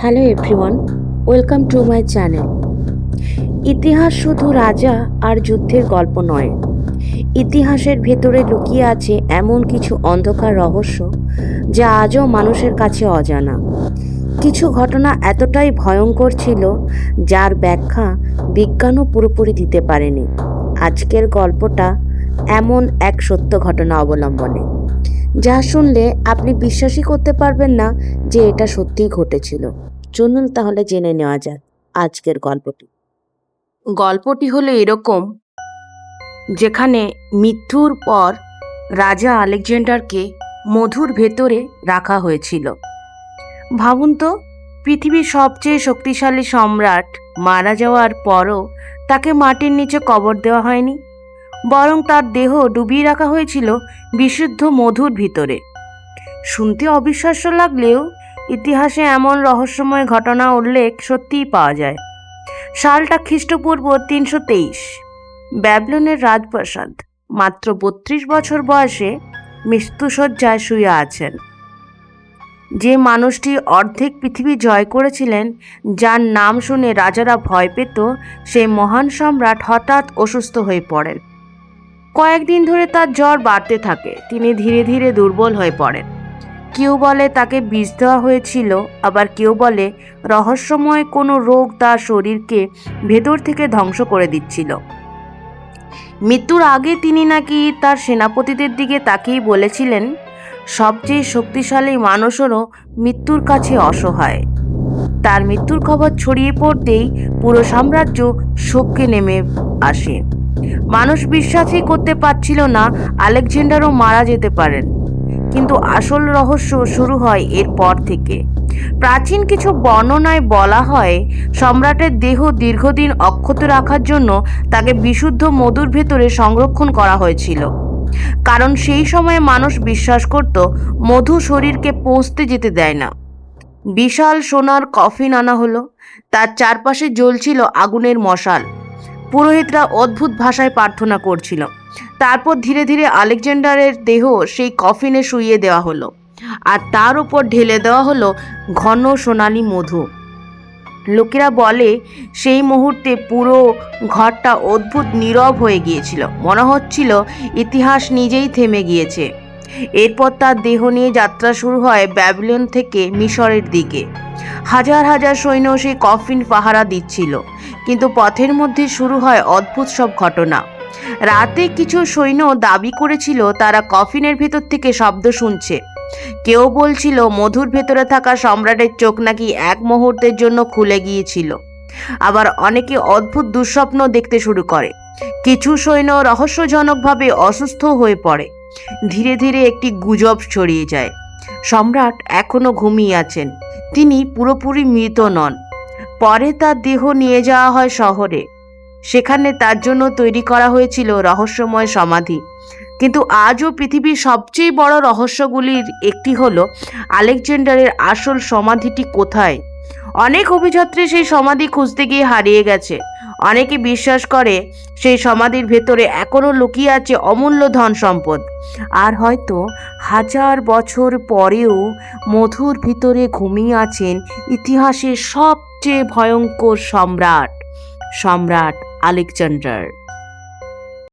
Hello everyone, welcome to my channel. ইতিহাস শুধু রাজা আর যুদ্ধের গল্প নয়, ইতিহাসের ভেতরে লুকিয়ে আছে এমন কিছু অন্ধকার রহস্য যা আজও মানুষের কাছে অজানা। কিছু ঘটনা এতটাই ভয়ঙ্কর ছিল যার ব্যাখ্যা বিজ্ঞানও পুরোপুরি দিতে পারেনি। আজকের গল্পটা এমন এক সত্য ঘটনা অবলম্বনে, যা শুনলে আপনি বিশ্বাসই করতে পারবেন না যে এটা সত্যিই ঘটেছিল। চলুন তাহলে জেনে নেওয়া যাক আজকের গল্পটি হলো এরকম, যেখানে মৃত্যুর পর রাজা আলেকজান্ডারকে মধুর ভেতরে রাখা হয়েছিল। ভাবুন তো, পৃথিবীর সবচেয়ে শক্তিশালী সম্রাট মারা যাওয়ার পরও তাকে মাটির নিচে কবর দেওয়া হয়নি, বরং তার দেহ ডুবিয়ে রাখা হয়েছিল বিশুদ্ধ মধুর ভিতরে। শুনতে অবিশ্বাস্য লাগলেও ইতিহাসে এমন রহস্যময় ঘটনা উল্লেখ সত্যিই পাওয়া যায়। সালটা খ্রিস্টপূর্ব 323। ব্যাবিলনের রাজপ্রাসাদ। মাত্র 32 বছর বয়সে মৃত্যুশয্যায় শুয়ে আছেন যে মানুষটি অর্ধেক পৃথিবী জয় করেছিলেন, যার নাম শুনে রাজারা ভয় পেত, সেই মহান সম্রাট হঠাৎ অসুস্থ হয়ে পড়েন। কয়েকদিন ধরে তার জ্বর বাড়তে থাকে, তিনি ধীরে ধীরে দুর্বল হয়ে পড়েন। কেউ বলে তাকে বিষ দেওয়া হয়েছিল, আবার কেউ বলে রহস্যময় কোনো রোগ তার শরীরকে ভেতর থেকে ধ্বংস করে দিচ্ছিল। মৃত্যুর আগে তিনি নাকি তার সেনাপতিদের দিকে তাকিয়ে বলেছিলেন, সবচেয়ে শক্তিশালী মানুষেরও মৃত্যুর কাছে অসহায়। তার মৃত্যুর খবর ছড়িয়ে পড়তেই পুরো সাম্রাজ্য শোকে নেমে আসে। মানুষ বিশ্বাসই করতে পারছিল না আলেকজান্ডারও মারা যেতে পারেন। কিন্তু আসল রহস্য শুরু হয় এরপর থেকে। প্রাচীন কিছু বর্ণনায় বলা হয়, সম্রাটের দেহ দীর্ঘদিন অক্ষত রাখার জন্য তাকে বিশুদ্ধ মধুর ভেতরে সংরক্ষণ করা হয়েছিল, কারণ সেই সময়ে মানুষ বিশ্বাস করত মধু শরীরকে পৌঁছতে যেতে দেয় না। বিশাল সোনার কফিন আনা হলো, তার চারপাশে জ্বলছিল আগুনের মশাল। পুরোহিতরা অদ্ভুত ভাষায় প্রার্থনা করছিল। তারপর ধীরে ধীরে আলেকজান্ডারের দেহ সেই কফিনে শুইয়ে দেওয়া হলো, আর তার উপর ঢেলে দেওয়া হলো ঘন সোনালি মধু। লোকেরা বলে সেই মুহূর্তে পুরো ঘরটা অদ্ভুত নীরব হয়ে গিয়েছিল, মনে হচ্ছিল ইতিহাস নিজেই থেমে গিয়েছে। এরপর তার দেহ নিয়ে যাত্রা শুরু হয় ব্যাবিলন থেকে মিশরের দিকে। হাজার হাজার সৈন্য সেই কফিন পাহারা দিচ্ছিল, কিন্তু পথের মধ্যে শুরু হয় অদ্ভুত সব ঘটনা। রাতে কিছু সৈন্য দাবি করেছিল তারা কফিনের ভেতর থেকে শব্দ শুনছে। কেউ বলছিল মধুর ভেতরে থাকা সম্রাটের চোখ নাকি এক মুহূর্তের জন্য খুলে গিয়েছিল। আবার অনেকে অদ্ভুত দুঃস্বপ্ন দেখতে শুরু করে। কিছু সৈন্য রহস্যজনকভাবে অসুস্থ হয়ে পড়ে। ধীরে ধীরে একটি গুজব ছড়িয়ে যায়, সম্রাট এখনো ঘুমিয়ে আছেন, তিনি পুরোপুরি মৃত নন। পরে তার দেহ নিয়ে যাওয়া হয় শহরে। সেখানে তার জন্য তৈরি করা হয়েছিল রহস্যময় সমাধি। কিন্তু আজও পৃথিবীর সবচেয়ে বড় রহস্যগুলির একটি হলো আলেকজান্ডারের আসল সমাধিটি কোথায়। অনেক অভিযাত্রী সেই সমাধি খুঁজতে গিয়ে হারিয়ে গেছে। অনেকে বিশ্বাস করে সেই সমাধির ভেতরে এখনও লুকিয়ে আছে অমূল্য ধন সম্পদ, আর হয়তো হাজার বছর পরেও মধুর ভিতরে ঘুমিয়ে আছেন ইতিহাসের সবচেয়ে ভয়ঙ্কর সম্রাট আলেকজান্ডার।